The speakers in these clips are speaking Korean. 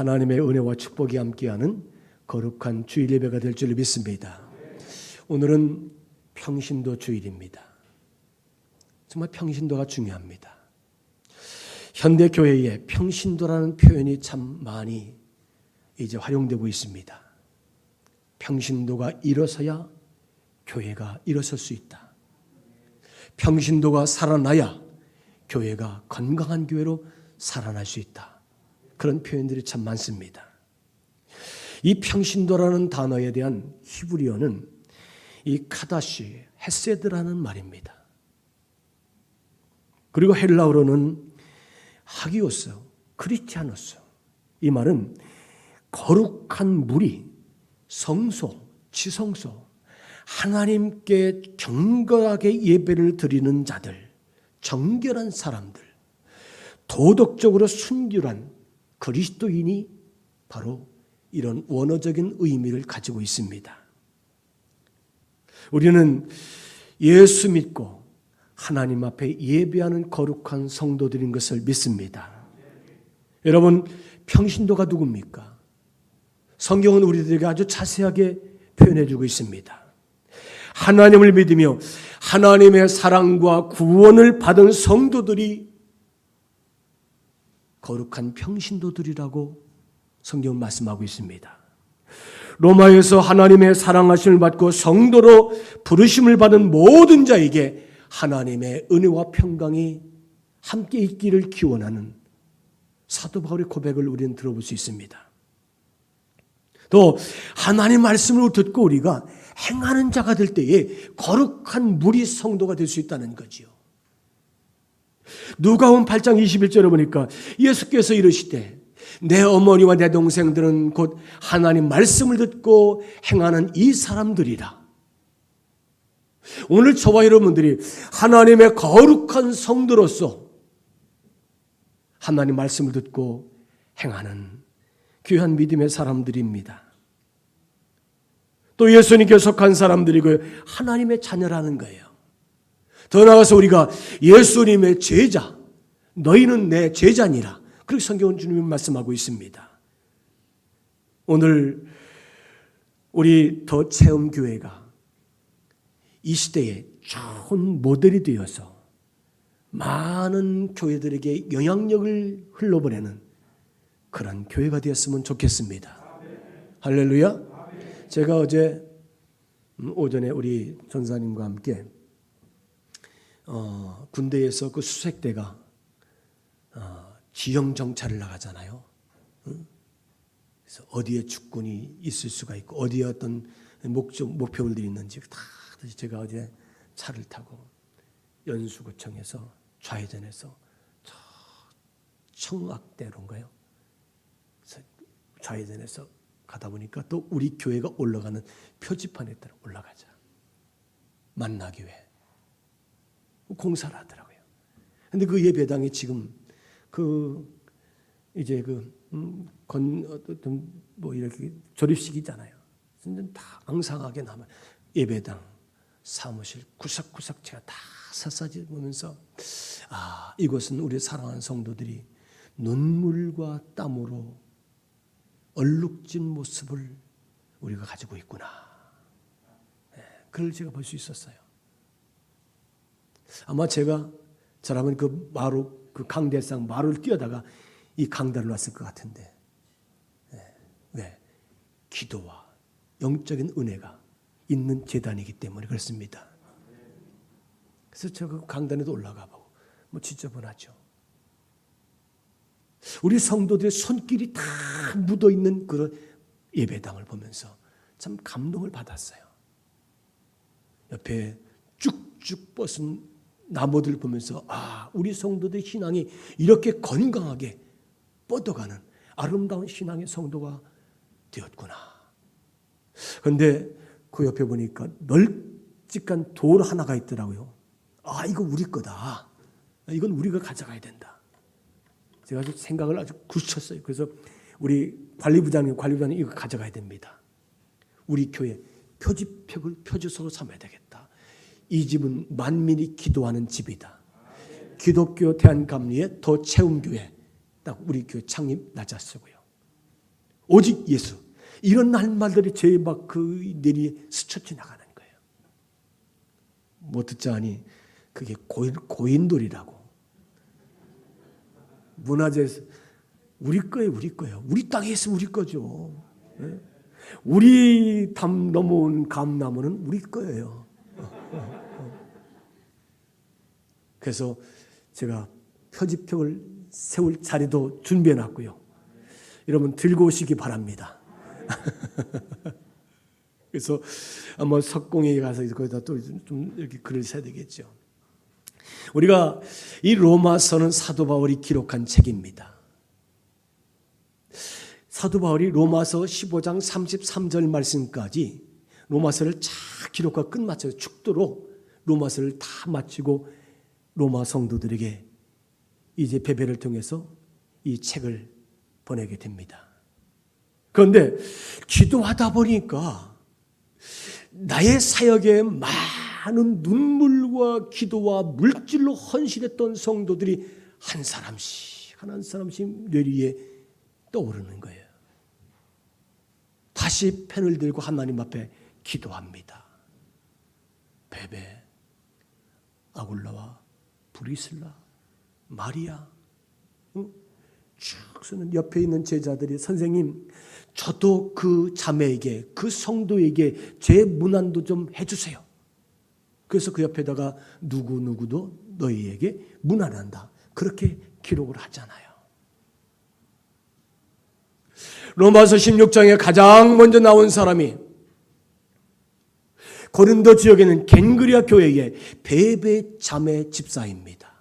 하나님의 은혜와 축복이 함께하는 거룩한 주일 예배가 될 줄 믿습니다. 오늘은 평신도 주일입니다. 정말 평신도가 중요합니다. 현대 교회에 평신도라는 표현이 참 많이 이제 활용되고 있습니다. 평신도가 일어서야 교회가 일어설 수 있다. 평신도가 살아나야 교회가 건강한 교회로 살아날 수 있다. 그런 표현들이 참 많습니다. 이 평신도라는 단어에 대한 히브리어는 이 카다시, 헤세드라는 말입니다. 그리고 헬라어로는 하기오스, 크리스티아노스. 이 말은 거룩한 무리, 성소, 지성소, 하나님께 정결하게 예배를 드리는 자들, 정결한 사람들, 도덕적으로 순결한 그리스도인이 바로 이런 원어적인 의미를 가지고 있습니다. 우리는 예수 믿고 하나님 앞에 예배하는 거룩한 성도들인 것을 믿습니다. 여러분, 평신도가 누굽니까? 성경은 우리들에게 아주 자세하게 표현해 주고 있습니다. 하나님을 믿으며 하나님의 사랑과 구원을 받은 성도들이 거룩한 평신도들이라고 성경은 말씀하고 있습니다. 로마에서 하나님의 사랑하심을 받고 성도로 부르심을 받은 모든 자에게 하나님의 은혜와 평강이 함께 있기를 기원하는 사도 바울의 고백을 우리는 들어볼 수 있습니다. 또 하나님 말씀을 듣고 우리가 행하는 자가 될 때에 거룩한 무리 성도가 될 수 있다는 거지요. 누가복음 8장 21절에 보니까 예수께서 이르시되 내 어머니와 내 동생들은 곧 하나님 말씀을 듣고 행하는 이 사람들이라. 오늘 저와 여러분들이 하나님의 거룩한 성도로서 하나님 말씀을 듣고 행하는 귀한 믿음의 사람들입니다. 또 예수님께 속한 사람들이고 하나님의 자녀라는 거예요. 더 나아가서 우리가 예수님의 제자, 너희는 내 제자니라. 그렇게 성경은 주님이 말씀하고 있습니다. 오늘 우리 더 체험교회가 이 시대에 좋은 모델이 되어서 많은 교회들에게 영향력을 흘러보내는 그런 교회가 되었으면 좋겠습니다. 할렐루야. 제가 어제 오전에 우리 전사님과 함께 군대에서 그 수색대가 지형 정찰을 나가잖아요. 그래서 어디에 죽군이 있을 수가 있고 어디에 어떤 목표물들이 있는지 다 제가 어제 차를 타고 연수구청에서 좌회전해서 저 청악대로인가요? 그래서 좌회전해서 가다 보니까 또 우리 교회가 올라가는 표지판에 따라 올라가자. 만나교회. 공사를 하더라고요. 근데 그 예배당이 지금 이제 뭐 이렇게 조립식이잖아요. 다 앙상하게 남아. 예배당, 사무실, 구석구석 제가 다 샅샅이 보면서 이곳은 우리 사랑하는 성도들이 눈물과 땀으로 얼룩진 모습을 우리가 가지고 있구나. 그걸 제가 볼 수 있었어요. 아마 저라면 그 강대상 마루를 뛰어다가 이 강단을 왔을 것 같은데, 왜? 기도와 영적인 은혜가 있는 재단이기 때문에 그렇습니다. 그래서 제가 강단에도 올라가 보고 지저분하죠. 우리 성도들의 손길이 다 묻어 있는 그런 예배당을 보면서 참 감동을 받았어요. 옆에 쭉쭉 뻗은 나무들 보면서 우리 성도들의 신앙이 이렇게 건강하게 뻗어가는 아름다운 신앙의 성도가 되었구나. 그런데 그 옆에 보니까 널찍한 돌 하나가 있더라고요. 이거 우리 거다. 이건 우리가 가져가야 된다. 제가 아주 생각을 아주 굳혔어요. 그래서 우리 관리부장님 이거 가져가야 됩니다. 우리 교회 표지석으로 삼아야 되겠다. 이 집은 만민이 기도하는 집이다. 기독교 대한감리의 더 체험교회 딱 우리 교회 창립 낮았고요. 오직 예수. 이런 말들이 제 막 그 뇌리에 스쳐 지나가는 거예요. 못 듣자 하니 그게 고인돌이라고. 문화재에서 우리 거예요. 우리 땅에 있으면 우리 거죠. 우리 담 넘어온 감나무는 우리 거예요. 그래서 제가 표지표를 세울 자리도 준비해 놨고요. 여러분 들고 오시기 바랍니다. 그래서 한번 석공에 가서 거기다 또 좀 이렇게 글을 써야 되겠죠. 우리가 이 로마서는 사도 바울이 기록한 책입니다. 사도 바울이 로마서 15장 33절 말씀까지 로마서를 쫙 기록하고 끝마쳐서 축도로 로마서를 다 마치고 로마 성도들에게 이제 베베를 통해서 이 책을 보내게 됩니다. 그런데 기도하다 보니까 나의 사역에 많은 눈물과 기도와 물질로 헌신했던 성도들이 한 사람씩 뇌리에 떠오르는 거예요. 다시 펜을 들고 하나님 앞에 기도합니다. 베베, 아굴라와 브리슬라, 마리아, 쭉 쓰는 옆에 있는 제자들이 선생님, 저도 그 자매에게, 그 성도에게 제 문안도 좀 해주세요. 그래서 그 옆에다가 누구누구도 너희에게 문안한다. 그렇게 기록을 하잖아요. 로마서 16장에 가장 먼저 나온 사람이 고린도 지역에는 겐그리아 교회의 베베 자매 집사입니다.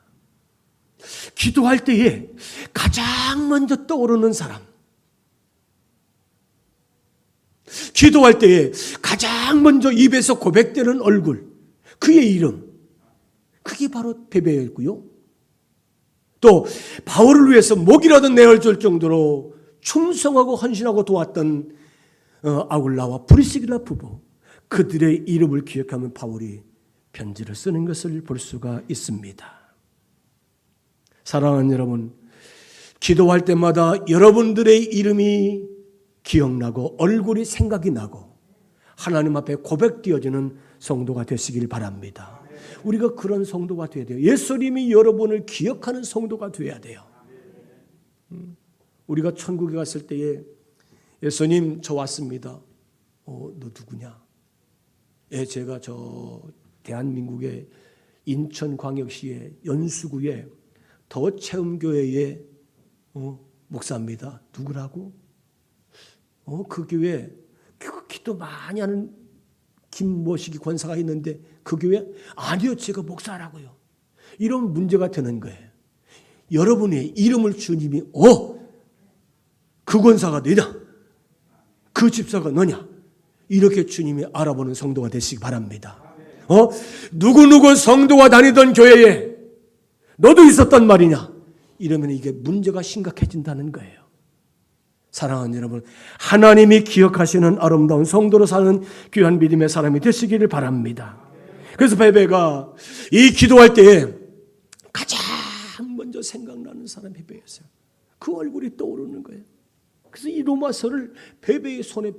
기도할 때에 가장 먼저 떠오르는 사람, 기도할 때에 가장 먼저 입에서 고백되는 얼굴, 그의 이름, 그게 바로 베베였고요. 또 바울을 위해서 목이라도 내어줄 정도로 충성하고 헌신하고 도왔던 아굴라와 브리스길라 부부, 그들의 이름을 기억하면 바울이 편지를 쓰는 것을 볼 수가 있습니다. 사랑하는 여러분, 기도할 때마다 여러분들의 이름이 기억나고 얼굴이 생각이 나고 하나님 앞에 고백되어지는 성도가 되시길 바랍니다. 우리가 그런 성도가 되어야 돼요. 예수님이 여러분을 기억하는 성도가 되어야 돼요. 우리가 천국에 갔을 때에 예수님 저 왔습니다. 너 누구냐? 예, 제가 저 대한민국의 인천광역시의 연수구의 더체험교회의 목사입니다. 누구라고? 그 교회 기도 많이 하는 김모식이 권사가 있는데 그 교회? 아니요, 제가 목사라고요. 이런 문제가 되는 거예요. 여러분의 이름을 주님이 그 권사가 너냐? 그 집사가 너냐? 이렇게 주님이 알아보는 성도가 되시기 바랍니다. 누구누구 성도가 다니던 교회에 너도 있었단 말이냐? 이러면 이게 문제가 심각해진다는 거예요. 사랑하는 여러분, 하나님이 기억하시는 아름다운 성도로 사는 귀한 믿음의 사람이 되시기를 바랍니다. 그래서 베베가 이 기도할 때에 가장 먼저 생각나는 사람이 베베였어요. 그 얼굴이 떠오르는 거예요. 그래서 이 로마서를 베베의 손에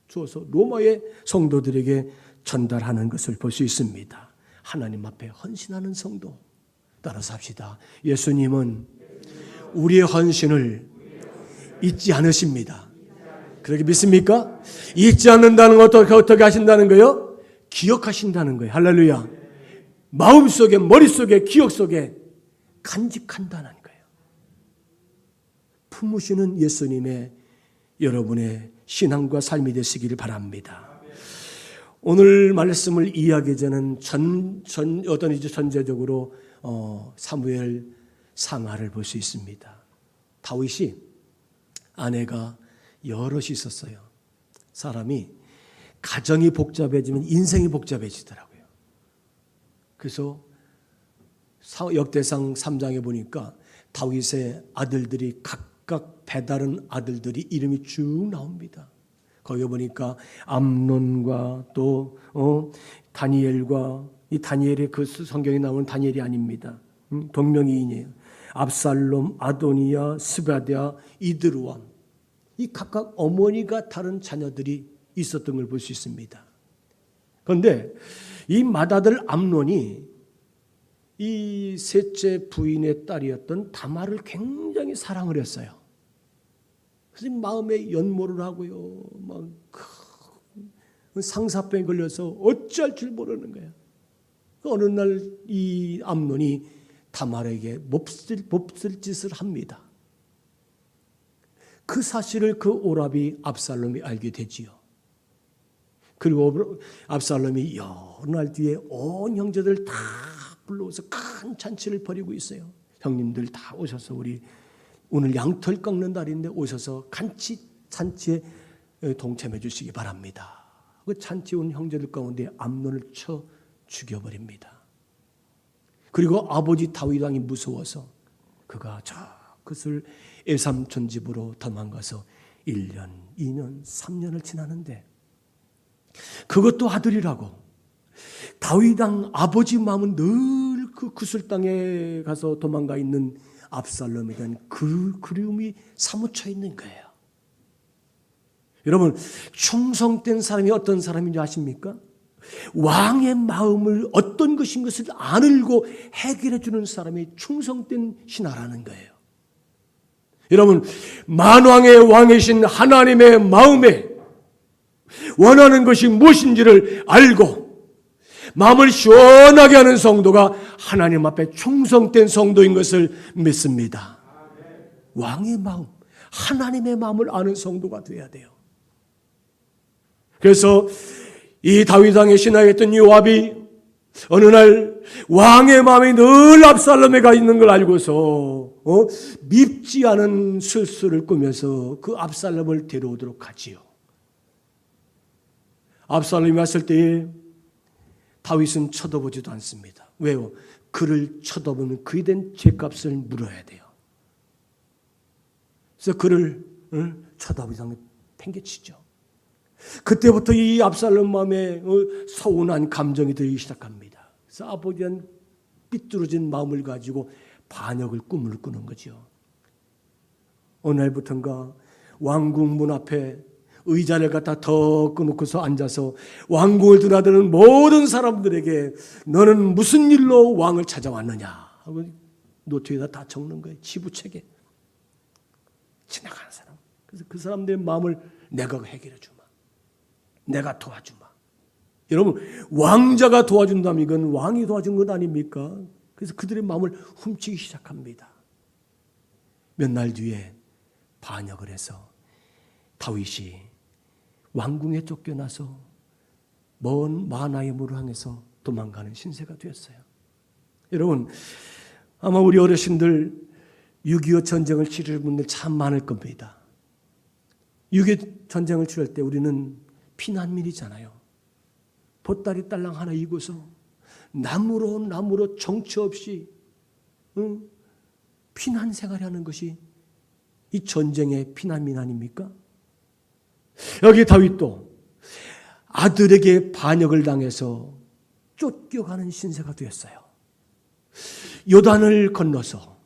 주어서 로마의 성도들에게 전달하는 것을 볼 수 있습니다. 하나님 앞에 헌신하는 성도 따라서 합시다. 예수님은 우리의 헌신을 잊지 않으십니다. 그렇게 믿습니까? 잊지 않는다는 것 어떻게 하신다는 거예요? 기억하신다는 거예요. 할렐루야. 마음속에, 머릿속에, 기억 속에 간직한다는 거예요. 품으시는 예수님의 여러분의 신앙과 삶이 되시기를 바랍니다. 오늘 말씀을 이해하기 전은 전제적으로 사무엘 상하를 볼 수 있습니다. 다윗이 아내가 여럿이 있었어요. 사람이 가정이 복잡해지면 인생이 복잡해지더라고요. 그래서 역대상 3장에 보니까 다윗의 아들들이 각각 배다른 아들들이 이름이 쭉 나옵니다. 거기 보니까 암논과 또 다니엘과, 이 다니엘이 그 성경에 나오는 다니엘이 아닙니다. 동명이인이에요. 압살롬, 아도니아, 스바랴, 이드루암, 이 각각 어머니가 다른 자녀들이 있었던 걸 볼 수 있습니다. 그런데 이 맏아들 암논이 이 셋째 부인의 딸이었던 다말을 굉장히 사랑을 했어요. 그래서 마음에 연모를 하고요. 막 상사병에 걸려서 어찌할 줄 모르는 거예요. 어느 날 이 암논이 다말에게 몹쓸 짓을 합니다. 그 사실을 그 오라비 압살롬이 알게 되지요. 그리고 압살롬이 여러 날 뒤에 온 형제들 다 불러서 큰 잔치를 벌이고 있어요. 형님들 다 오셔서 우리 오늘 양털 깎는 날인데 오셔서 같이 잔치에 동참해 주시기 바랍니다. 그 잔치 온 형제들 가운데 암논을 쳐 죽여버립니다. 그리고 아버지 다윗 왕이 무서워서 그가 저 그것을 외삼촌 집으로 도망가서 1년, 2년, 3년을 지나는데 그것도 아들이라고 다윗 왕 아버지 마음은 늘 그 구슬 땅에 가서 도망가 있는 압살롬에 대한 그 그리움이 사무쳐 있는 거예요. 여러분, 충성된 사람이 어떤 사람인지 아십니까? 왕의 마음을 어떤 것인 것을 알고 해결해 주는 사람이 충성된 신하라는 거예요. 여러분, 만왕의 왕이신 하나님의 마음에 원하는 것이 무엇인지를 알고 마음을 시원하게 하는 성도가 하나님 앞에 충성된 성도인 것을 믿습니다. 왕의 마음, 하나님의 마음을 아는 성도가 되어야 돼요. 그래서 이 다윗 왕의 신하였던 요압이 어느 날 왕의 마음이 늘 압살롬에 가 있는 걸 알고서 밉지 않은 술수를 꾸며서 그 압살롬을 데려오도록 하지요. 압살롬이 왔을 때에 다윗은 쳐다보지도 않습니다. 왜요? 그를 쳐다보면 그에 대한 죄값을 물어야 돼요. 그래서 그를 쳐다보지 않고 팽개치죠. 그때부터 이 압살롬 마음에 서운한 감정이 들기 시작합니다. 그래서 아버지에 대한 삐뚤어진 마음을 가지고 반역을 꿈을 꾸는 거죠. 어느 날부터인가 왕궁 문 앞에 의자를 갖다 더 끊고서 앉아서 왕궁을 드나드는 모든 사람들에게 너는 무슨 일로 왕을 찾아왔느냐 하고 노트에다 다 적는 거예요. 지부책에. 지나가는 사람. 그래서 그 사람들의 마음을 내가 해결해 주마. 내가 도와주마. 여러분, 왕자가 도와준다면 이건 왕이 도와준 것 아닙니까? 그래서 그들의 마음을 훔치기 시작합니다. 몇 날 뒤에 반역을 해서 다윗이 왕궁에 쫓겨나서 먼 마하나임으로 향해서 도망가는 신세가 되었어요. 여러분, 아마 우리 어르신들 6.25 전쟁을 치를 분들 참 많을 겁니다. 6.25 전쟁을 치를 때 우리는 피난민이잖아요. 보따리 딸랑 하나 입고서 나무로 정처 없이 피난 생활하는 것이 이 전쟁의 피난민 아닙니까? 여기 다윗도 아들에게 반역을 당해서 쫓겨가는 신세가 되었어요. 요단을 건너서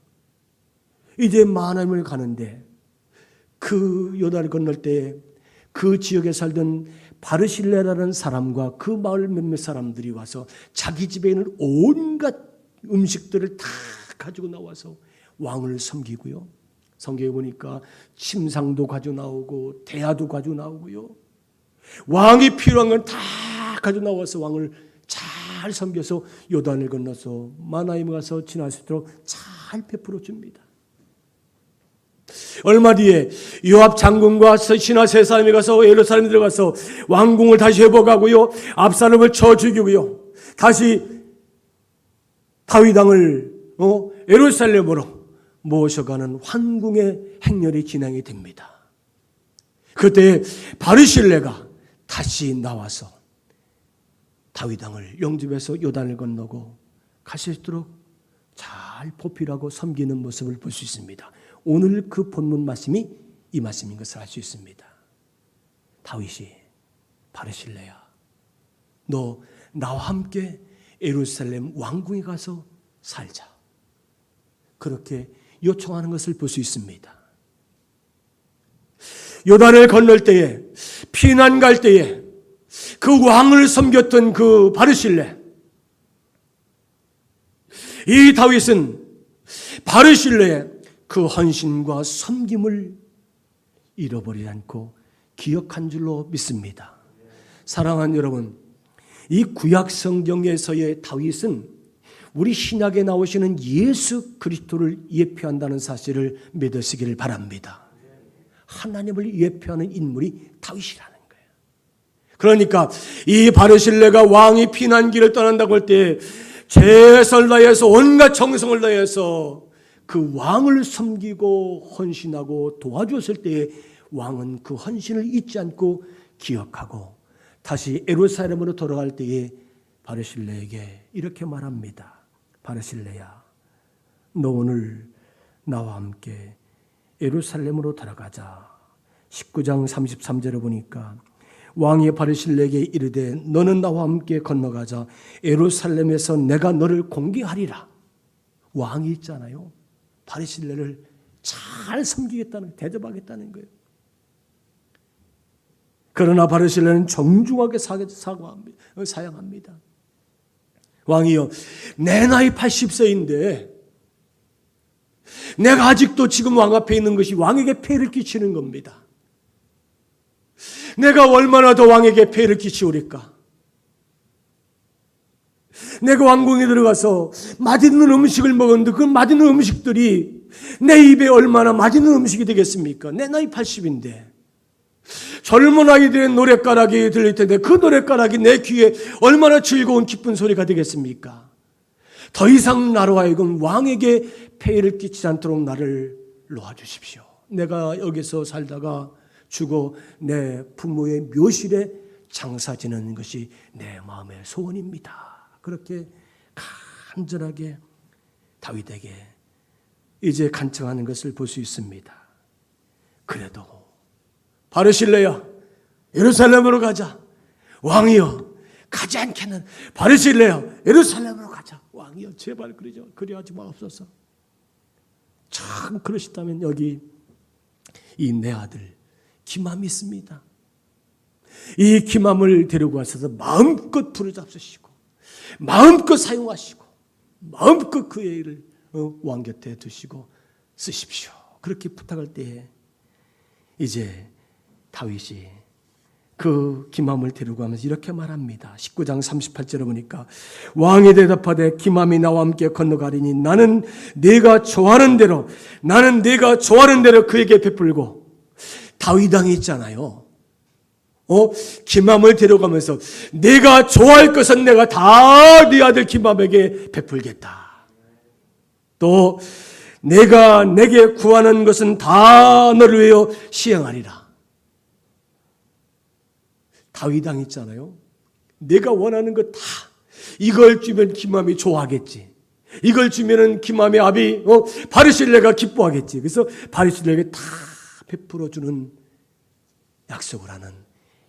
이제 마하나임을 가는데 그 요단을 건널 때 그 지역에 살던 바르실레라는 사람과 그 마을 몇몇 사람들이 와서 자기 집에 있는 온갖 음식들을 다 가지고 나와서 왕을 섬기고요. 성경에 보니까 침상도 가지고 나오고 대야도 가지고 나오고요. 왕이 필요한 건 다 가지고 나와서 왕을 잘 섬겨서 요단을 건너서 마하나임에 가서 지날 수 있도록 잘 베풀어 줍니다. 얼마 뒤에 요압 장군과 신하 세 사람이 가서 예루살렘에 들어가서 왕궁을 다시 회복하고요. 압살롬을 쳐 죽이고요. 다시 다윗 왕을 예루살렘으로 모셔가는 환궁의 행렬이 진행이 됩니다. 그때 바르실레가 다시 나와서 다윗 왕을 영접해서 요단을 건너고 갈 수 있도록 잘 보필하고 섬기는 모습을 볼 수 있습니다. 오늘 그 본문 말씀이 이 말씀인 것을 알 수 있습니다. 다윗이 바르실레야, 너 나와 함께 예루살렘 왕궁에 가서 살자. 그렇게 요청하는 것을 볼 수 있습니다. 요단을 건널 때에, 피난 갈 때에 그 왕을 섬겼던 그 바르실레, 이 다윗은 바르실레의 그 헌신과 섬김을 잃어버리지 않고 기억한 줄로 믿습니다. 사랑하는 여러분, 이 구약 성경에서의 다윗은 우리 신약에 나오시는 예수 그리스도를 예표한다는 사실을 믿으시기를 바랍니다. 하나님을 예표하는 인물이 다윗이라는 거예요. 그러니까 이 바르실레가 왕이 피난길을 떠난다고 할 때 최선을 다해서 온갖 정성을 다해서 그 왕을 섬기고 헌신하고 도와주었을 때에 왕은 그 헌신을 잊지 않고 기억하고 다시 예루살렘으로 돌아갈 때에 바르실레에게 이렇게 말합니다. 바르실레야, 너 오늘 나와 함께 예루살렘으로 돌아가자. 19장 33절에 보니까 왕이 바르실레에게 이르되 너는 나와 함께 건너가자. 예루살렘에서 내가 너를 공개하리라. 왕이 있잖아요. 바르실레를 잘 섬기겠다는, 대접하겠다는 거예요. 그러나 바르실레는 정중하게 사양합니다. 왕이여, 내 나이 80세인데 내가 아직도 지금 왕 앞에 있는 것이 왕에게 폐를 끼치는 겁니다. 내가 얼마나 더 왕에게 폐를 끼치오리까? 내가 왕궁에 들어가서 맛있는 음식을 먹었는데 그 맛있는 음식들이 내 입에 얼마나 맛있는 음식이 되겠습니까? 내 나이 80인데 젊은 아이들의 노랫가락이 들릴 텐데 그 노랫가락이 내 귀에 얼마나 즐거운 기쁜 소리가 되겠습니까? 더 이상 나로 하여금 왕에게 폐해를 끼치지 않도록 나를 놓아주십시오. 내가 여기서 살다가 죽어 내 부모의 묘실에 장사 지내는 것이 내 마음의 소원입니다. 그렇게 간절하게 다윗에게 이제 간청하는 것을 볼 수 있습니다. 그래도 바르실레야, 예루살렘으로 가자. 왕이여, 가지 않게는 바르실레야, 예루살렘으로 가자. 왕이여, 제발 그리하지 마옵소서. 참 그러시다면 여기 이 내 아들 기맘이 있습니다. 이 기맘을 데리고 와서 마음껏 부르잡수시고 마음껏 사용하시고 마음껏 그의 일을 왕 곁에 두시고 쓰십시오. 그렇게 부탁할 때에 이제 다윗이 그 기맘을 데리고 가면서 이렇게 말합니다. 19장 38절에 보니까 왕이 대답하되 기맘이 나와 함께 건너가리니 나는 네가 좋아하는 대로 그에게 베풀고. 다윗 왕이 있잖아요. 기맘을 데려가면서 내가 좋아할 것은 내가 다 네 아들 기맘에게 베풀겠다. 또 내가 내게 구하는 것은 다 너를 위하여 시행하리라. 다윗 왕 있잖아요. 내가 원하는 거 다 이걸 주면 기맘이 좋아하겠지. 이걸 주면은 기맘의 아비 바르실레가 기뻐하겠지. 그래서 바르실레에게 다 베풀어 주는 약속을 하는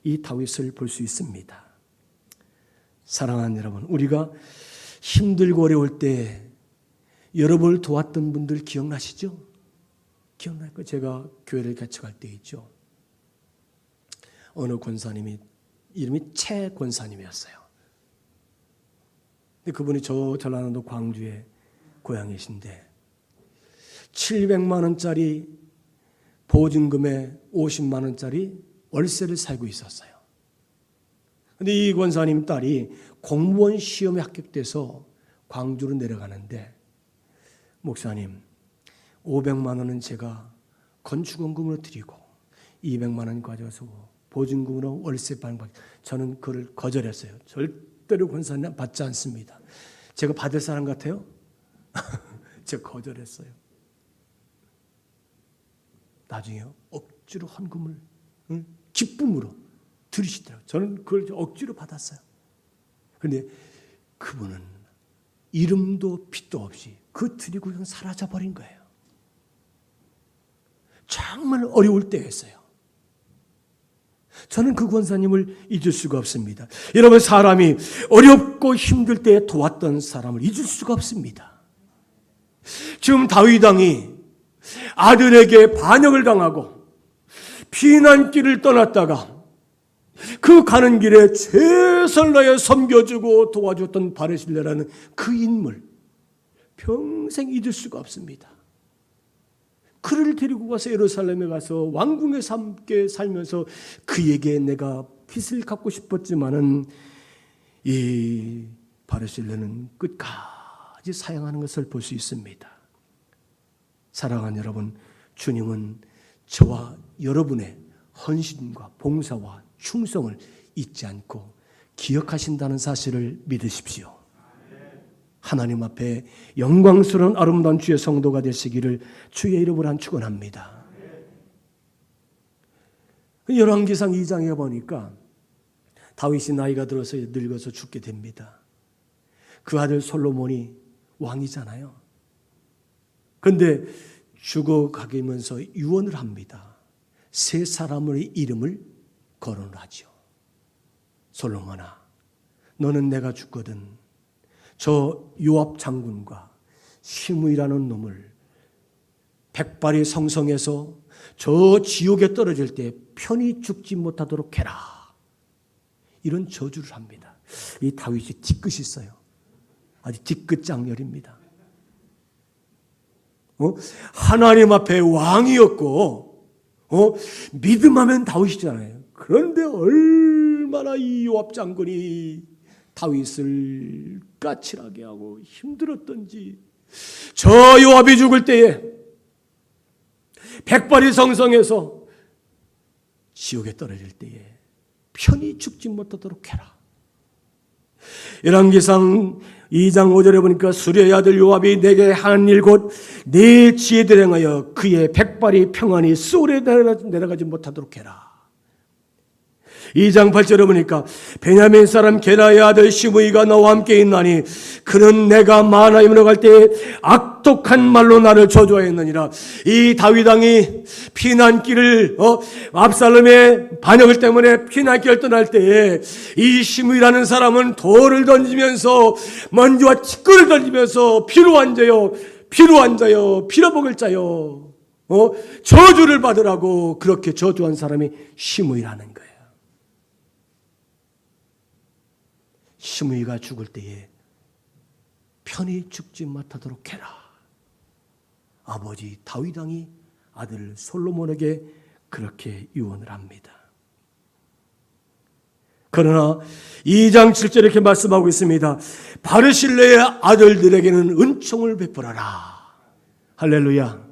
이 다윗을 볼 수 있습니다. 사랑하는 여러분, 우리가 힘들고 어려울 때 여러분을 도왔던 분들 기억나시죠? 기억날 거. 제가 교회를 개척할 때 있죠. 어느 권사님이 이름이 최 권사님이었어요. 근데 그분이 저 전라남도 광주에 고향이신데 700만 원짜리 보증금에 50만 원짜리 월세를 살고 있었어요. 근데 이 권사님 딸이 공무원 시험에 합격돼서 광주로 내려가는데 목사님 500만 원은 제가 건축원금으로 드리고 200만 원 가져가서 보증금으로 월세 반박. 저는 그걸 거절했어요. 절대로 권사님 받지 않습니다. 제가 받을 사람 같아요? 제가 거절했어요. 나중에요. 억지로 헌금을 기쁨으로 들으시더라고요. 저는 그걸 억지로 받았어요. 그런데 그분은 이름도 빛도 없이 그 드리고 그냥 사라져버린 거예요. 정말 어려울 때였어요. 저는 그 권사님을 잊을 수가 없습니다. 여러분, 사람이 어렵고 힘들 때 도왔던 사람을 잊을 수가 없습니다. 지금 다윗 왕이 아들에게 반역을 당하고 피난길을 떠났다가 그 가는 길에 최선을 다해 섬겨주고 도와줬던 바르실레라는 그 인물, 평생 잊을 수가 없습니다. 그를 데리고 가서 예루살렘에 가서 왕궁에서 함께 살면서 그에게 내가 빚을 갚고 싶었지만은 이 바르실레는 끝까지 사양하는 것을 볼 수 있습니다. 사랑하는 여러분, 주님은 저와 여러분의 헌신과 봉사와 충성을 잊지 않고 기억하신다는 사실을 믿으십시오. 하나님 앞에 영광스러운 아름다운 주의 성도가 되시기를 주의 이름으로 축원합니다. 열왕기상 2장에 보니까 다윗이 나이가 들어서 늙어서 죽게 됩니다. 그 아들 솔로몬이 왕이잖아요. 그런데 죽어가면서 유언을 합니다. 세 사람의 이름을 거론하죠. 솔로몬아, 너는 내가 죽거든 저 요압 장군과 시므이라는 놈을 백발이 성성에서 저 지옥에 떨어질 때 편히 죽지 못하도록 해라. 이런 저주를 합니다. 이 다윗이 뒤끝이 있어요. 아주 뒤끝 장렬입니다. 하나님 앞에 왕이었고 믿음하면 다윗이잖아요. 그런데 얼마나 이 요압 장군이 다윗을 까칠하게 하고 힘들었던지, 저 요압이 죽을 때에 백발이 성성에서 지옥에 떨어질 때에 편히 죽지 못하도록 해라. 열왕기상 2장 5절에 보니까 수레의 아들 요압이 내게 한 일 곧 네 지혜를 행하여 그의 백발이 평안히 소울에 내려가지 못하도록 해라. 2장 8절에 보니까 베냐민 사람 게라의 아들 시므이가 너와 함께 있나니 그는 내가 마하나임으로 갈 때 악독한 말로 나를 저주하였느니라. 이 다윗 왕이 피난길을 압살롬의 반역을 때문에 피난길을 떠날 때에 이 시므이라는 사람은 돌을 던지면서 먼지와 티끌을 던지면서 피로 앉아요, 피로 앉아요, 피로 먹을 자요, 저주를 받으라고 그렇게 저주한 사람이 시므이라는 거예요. 시므이가 죽을 때에 편히 죽지 못하도록 해라. 아버지 다윗 왕이 아들 솔로몬에게 그렇게 유언을 합니다. 그러나 2장 7절에 이렇게 말씀하고 있습니다. 바르실레의 아들들에게는 은총을 베풀어라. 할렐루야.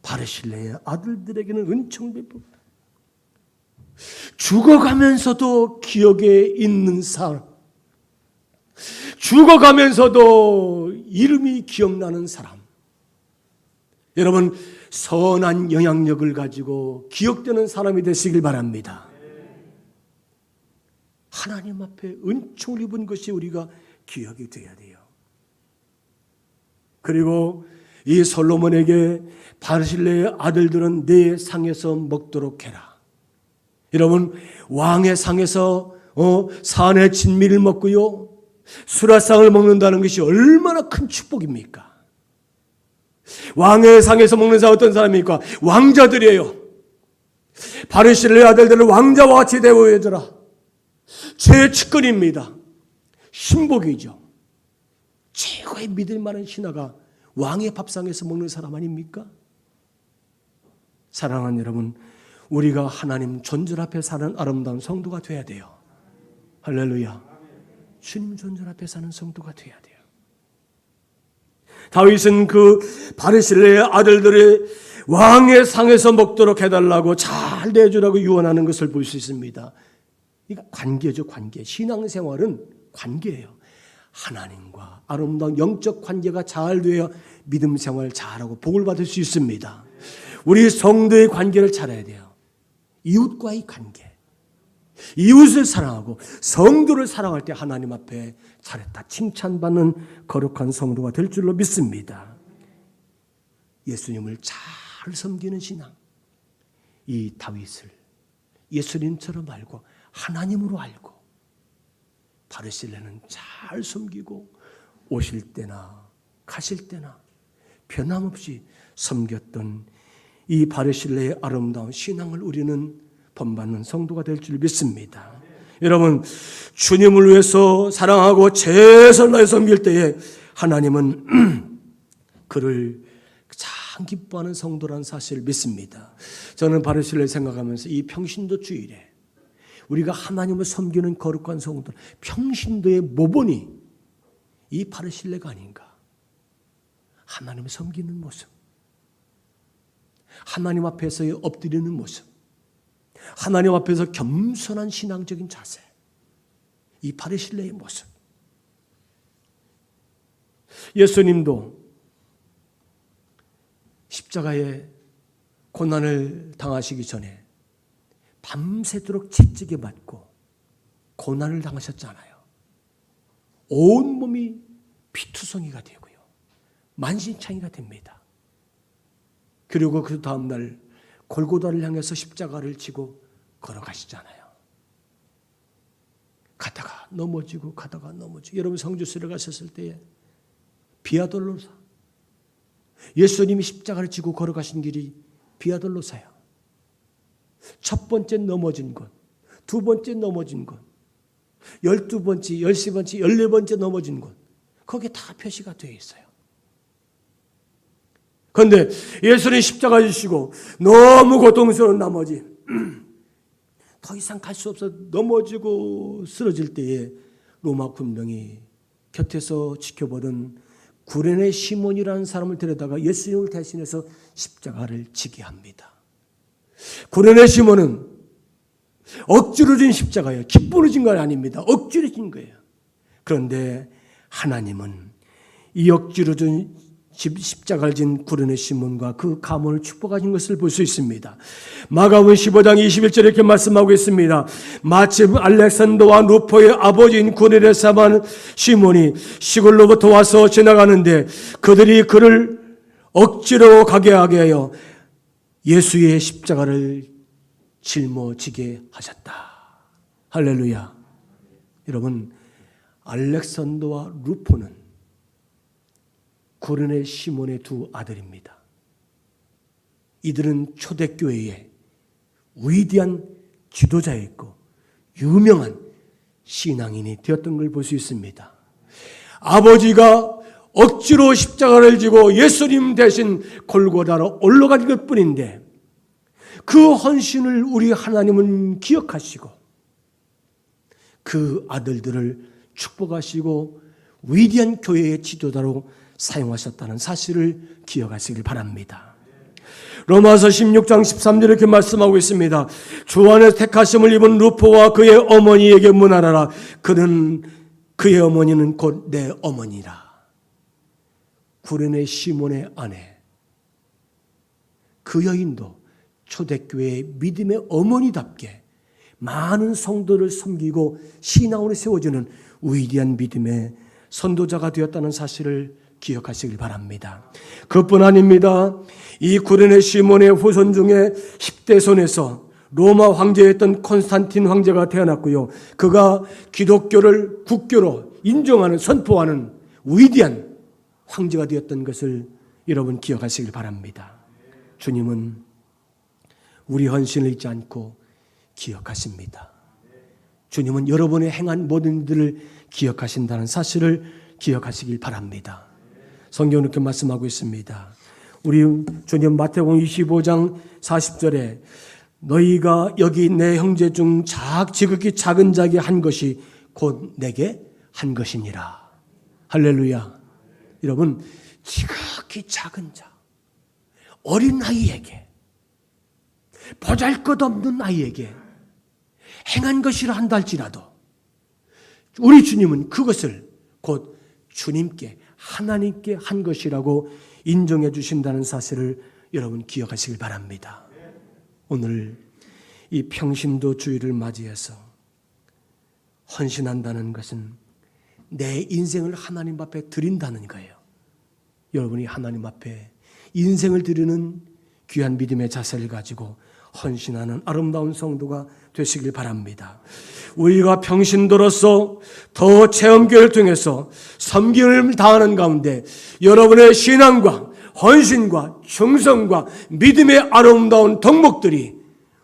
바르실레의 아들들에게는 은총을 베풀어라. 죽어가면서도 기억에 있는 사람, 죽어가면서도 이름이 기억나는 사람. 여러분, 선한 영향력을 가지고 기억되는 사람이 되시길 바랍니다. 하나님 앞에 은총을 입은 것이 우리가 기억이 되어야 돼요. 그리고 이 솔로몬에게 바르실레의 아들들은 내 상에서 먹도록 해라. 여러분, 왕의 상에서 산의 진미를 먹고요, 수라상을 먹는다는 것이 얼마나 큰 축복입니까? 왕의 상에서 먹는 자 어떤 사람입니까? 왕자들이에요. 바르실레의 아들들을 왕자와 같이 대우해주라. 최측근입니다. 신복이죠. 최고의 믿을 만한 신하가 왕의 밥상에서 먹는 사람 아닙니까? 사랑하는 여러분, 우리가 하나님 존재 앞에 사는 아름다운 성도가 돼야 돼요. 할렐루야. 주님 존재 앞에 사는 성도가 돼야 돼요. 다윗은 그 바르실레의 아들들의 왕의 상에서 먹도록 해달라고, 잘 내주라고 유언하는 것을 볼 수 있습니다. 이거 관계죠, 관계. 신앙생활은 관계예요. 하나님과 아름다운 영적 관계가 잘 되어 믿음 생활 잘하고 복을 받을 수 있습니다. 우리 성도의 관계를 잘해야 돼요. 이웃과의 관계. 이웃을 사랑하고 성도를 사랑할 때 하나님 앞에 잘했다 칭찬받는 거룩한 성도가 될 줄로 믿습니다. 예수님을 잘 섬기는 신앙. 이 다윗을 예수님처럼 알고 하나님으로 알고 바르실레는 잘 섬기고 오실 때나 가실 때나 변함없이 섬겼던 이 바르실레의 아름다운 신앙을 우리는 본받는 성도가 될 줄 믿습니다. 여러분, 주님을 위해서 사랑하고 최선을 다해 섬길 때에 하나님은 그를 참 기뻐하는 성도라는 사실을 믿습니다. 저는 바르실레를 생각하면서 이 평신도 주일에 우리가 하나님을 섬기는 거룩한 성도, 평신도의 모본이 이 바르실레가 아닌가. 하나님을 섬기는 모습, 하나님 앞에서 엎드리는 모습, 하나님 앞에서 겸손한 신앙적인 자세, 이 바르실레의 모습. 예수님도 십자가에 고난을 당하시기 전에 밤새도록 채찍에 맞고 고난을 당하셨잖아요. 온 몸이 피투성이가 되고요, 만신창이가 됩니다. 그리고 그 다음날 골고다를 향해서 십자가를 지고 걸어가시잖아요. 가다가 넘어지고 가다가 넘어지고. 여러분, 성주스를 가셨을 때에 비아돌로사, 예수님이 십자가를 지고 걸어가신 길이 비아돌로사야. 첫 번째 넘어진 곳, 두 번째 넘어진 곳, 12번째, 13번째, 14번째 넘어진 곳, 거기에 다 표시가 되어 있어요. 그런데 예수님 십자가 지시고 너무 고통스러운 나머지 더 이상 갈 수 없어 넘어지고 쓰러질 때에 로마 군병이 곁에서 지켜보던 구레네 시몬이라는 사람을 데려다가 예수님을 대신해서 십자가를 지게 합니다. 구레네 시몬은 억지로 진 십자가예요. 기쁨으로 진 건 아닙니다. 억지로 진 거예요. 그런데 하나님은 이 억지로 진 십자가를 진 구레네 시몬과 그 가문을 축복하신 것을 볼 수 있습니다. 마가복음 15장 21절에 이렇게 말씀하고 있습니다. 마침 알렉산더와 루포의 아버지인 구레네 사만 시몬이 시골로부터 와서 지나가는데 그들이 그를 억지로 가게 하게 하여 예수의 십자가를 짊어지게 하셨다. 할렐루야. 여러분, 알렉산더와 루포는 구레네 시몬의 두 아들입니다. 이들은 초대교회의 위대한 지도자였고 유명한 신앙인이 되었던 걸 볼 수 있습니다. 아버지가 억지로 십자가를 지고 예수님 대신 골고다로 올라간 것뿐인데 그 헌신을 우리 하나님은 기억하시고 그 아들들을 축복하시고 위대한 교회의 지도자로 사용하셨다는 사실을 기억하시길 바랍니다. 로마서 16장 13절에 이렇게 말씀하고 있습니다. 주 안에서 택하심을 입은 루포와 그의 어머니에게 문하라. 그의 어머니는 곧 내 어머니라. 구레네 시몬의 아내, 그 여인도 초대교회의 믿음의 어머니답게 많은 성도를 섬기고 신앙으로 세워주는 위대한 믿음의 선도자가 되었다는 사실을 기억하시길 바랍니다. 그뿐 아닙니다. 이 구레네 시몬의 후손 중에 10대 손에서 로마 황제였던 콘스탄틴 황제가 태어났고요. 그가 기독교를 국교로 인정하는, 선포하는 위대한 황제가 되었던 것을 여러분 기억하시길 바랍니다. 주님은 우리 헌신을 잊지 않고 기억하십니다. 주님은 여러분의 행한 모든 일들을 기억하신다는 사실을 기억하시길 바랍니다. 성경은 이렇게 말씀하고 있습니다. 우리 주님 마태복음 25장 40절에 너희가 여기 내 형제 중 지극히 작은 자에게 한 것이 곧 내게 한 것이니라. 할렐루야. 여러분, 지극히 작은 자, 어린 아이에게, 보잘것없는 아이에게 행한 것이라 한다 할지라도 우리 주님은 그것을 곧 주님께, 하나님께 한 것이라고 인정해 주신다는 사실을 여러분 기억하시길 바랍니다. 오늘 이 평신도 주일을 맞이해서 헌신한다는 것은 내 인생을 하나님 앞에 드린다는 거예요. 여러분이 하나님 앞에 인생을 드리는 귀한 믿음의 자세를 가지고 헌신하는 아름다운 성도가 되시길 바랍니다. 우리가 평신도로서 더 체험교회를 통해서 섬김을 다하는 가운데 여러분의 신앙과 헌신과 충성과 믿음의 아름다운 덕목들이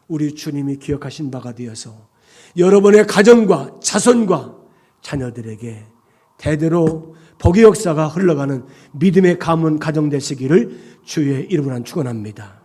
우리 주님이 기억하신 바가 되어서 여러분의 가정과 자손과 자녀들에게 대대로 복의 역사가 흘러가는 믿음의 가문 가정 되시기를 주의 이름으로 축원합니다.